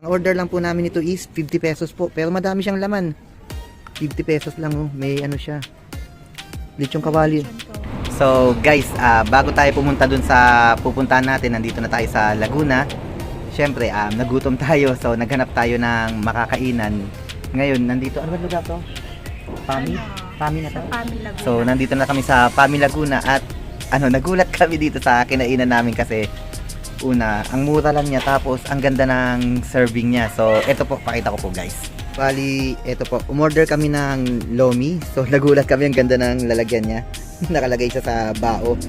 Ang order lang po namin ito is 50 pesos po. Pero madami siyang laman. 50 pesos lang oh. May ano siya. Lechong kawali. So guys, bago tayo pumunta dun sa pupuntahan natin, nandito na tayo sa Laguna. Syempre, nagutom tayo. So naghanap tayo ng makakainan. Ngayon, nandito, ano ba lugar to? Pami? Pami na to? Pami Laguna. So nandito na kami sa Pami Laguna at nagulat kami dito sa kinainan namin kasi una, ang mura lang niya tapos ang ganda ng serving niya. So eto po, pakita ko po guys. Bali, eto po, umorder kami ng lomi. So nagulat kami, ang ganda ng lalagyan niya. Nakalagay siya sa bao.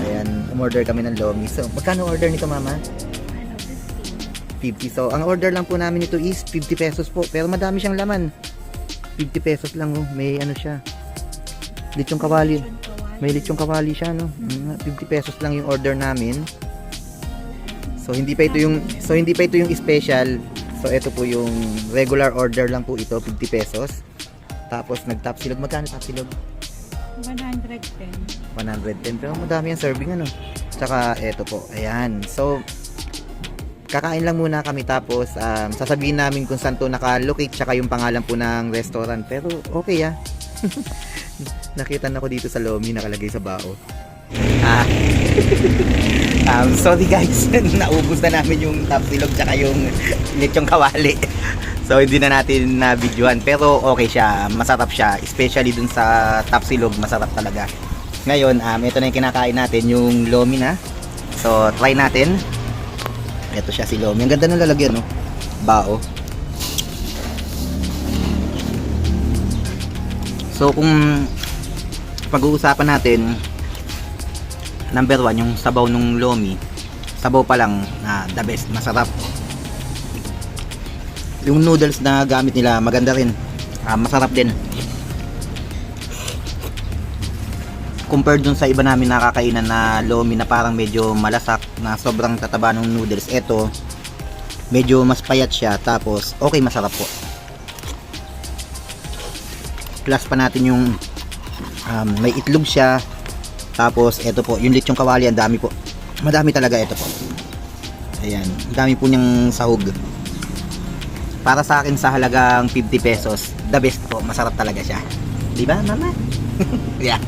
Ayan, umorder kami ng lomi. So magkano order nito mama? 50. So ang order lang po namin ito is 50 pesos po. Pero madami siyang laman. 50 pesos lang oh. May ano siya. Lechong kawali. May lechong kawali siya no. 50 pesos lang yung order namin. So hindi pa ito yung special. So ito po yung regular order lang po ito, 50 pesos. Tapos nag-tapsilog, magkano tapsilog? 110. 110. Pero madami yung serving ano. Tsaka ito po, ayan. So kakain lang muna kami tapos sasabihin namin kung saan to naka-locate tsaka yung pangalan po ng restaurant. Pero okay nakita na ko dito sa Lomi nakalagay sa bao. Sorry guys, naubos na namin yung tapsilog tsaka yung lechong kawali. So hindi na natin na videohan pero okay siya, masarap siya, especially dun sa tapsilog, masarap talaga. Ngayon, ito na yung kinakain natin, yung Lomi na. So try natin. Ito siya si Lomi. Ang ganda ng lalagyan, no? Bao. So, kung pag-uusapan natin, number 1, yung sabaw ng Lomi. Sabaw pa lang, the best. Masarap. Yung noodles na gamit nila, maganda rin. Masarap din. Compared dun sa iba namin nakakainan na Lomi na parang medyo malasak na sobrang tataba ng noodles, eto medyo mas payat siya tapos okay, masarap po. Plus pa natin yung may itlog siya tapos eto po yung lechong kawali, ang dami po, madami talaga ito po. Ayan, ang dami po niyang sahog. Para sa akin sa halagang 50 pesos, the best po, masarap talaga siya. Di ba mama? Yeah.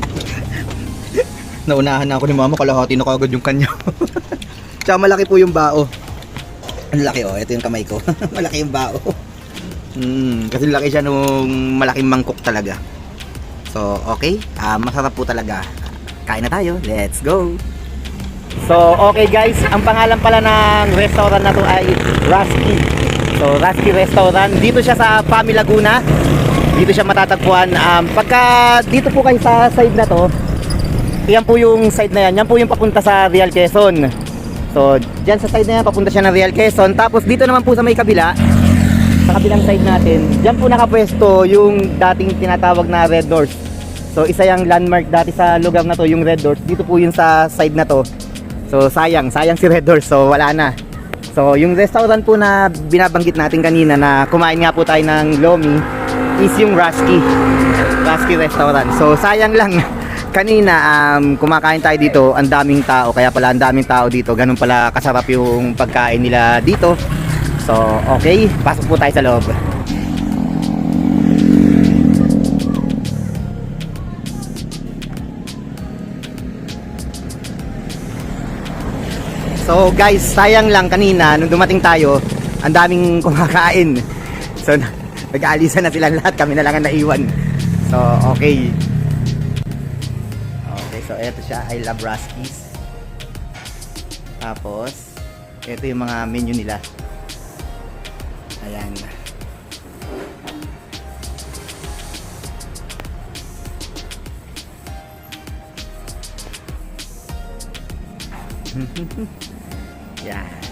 Naunahan na ako ni mama, kalahati na kagad yung kanya. Tsaka malaki po yung bao. Ang laki oh, ito yung kamay ko. Malaki yung bao. Kasi laki siya nung malaking mangkok talaga. So okay, masarap po talaga. Kain na tayo, let's go. So okay guys, ang pangalan pala ng restaurant na to ay Rasky. So Rasky Restaurant, dito siya sa Pami Laguna. Dito siya matatagpuan. Pagka dito po kayo sa side na to, yan po yung side na yan. Yan po yung papunta sa Real Quezon. So, dyan sa side na yan, papunta siya ng Real Quezon. Tapos dito naman po sa may kabila, sa kabilang side natin, dyan po nakapwesto yung dating tinatawag na Red Doors. So, isa yung landmark dati sa lugar na to, yung Red Doors. Dito po yun sa side na to. So, sayang si Red Doors. So, wala na. So, yung restaurant po na binabanggit natin kanina na kumain nga po tayo ng Lomi is yung Rasky Restaurant. So, sayang lang. Kanina kumakain tayo dito, ang daming tao, kaya pala ang daming tao dito, ganun pala kasarap yung pagkain nila dito. So okay, pasok po tayo sa loob. So guys, sayang lang kanina nung dumating tayo, ang daming kumakain. So nag-aalisan na silang lahat, kami na lang ang naiwan. So okay. So eto siya, I love Rasky's. Tapos eto yung mga menu nila. Ayan. Yan.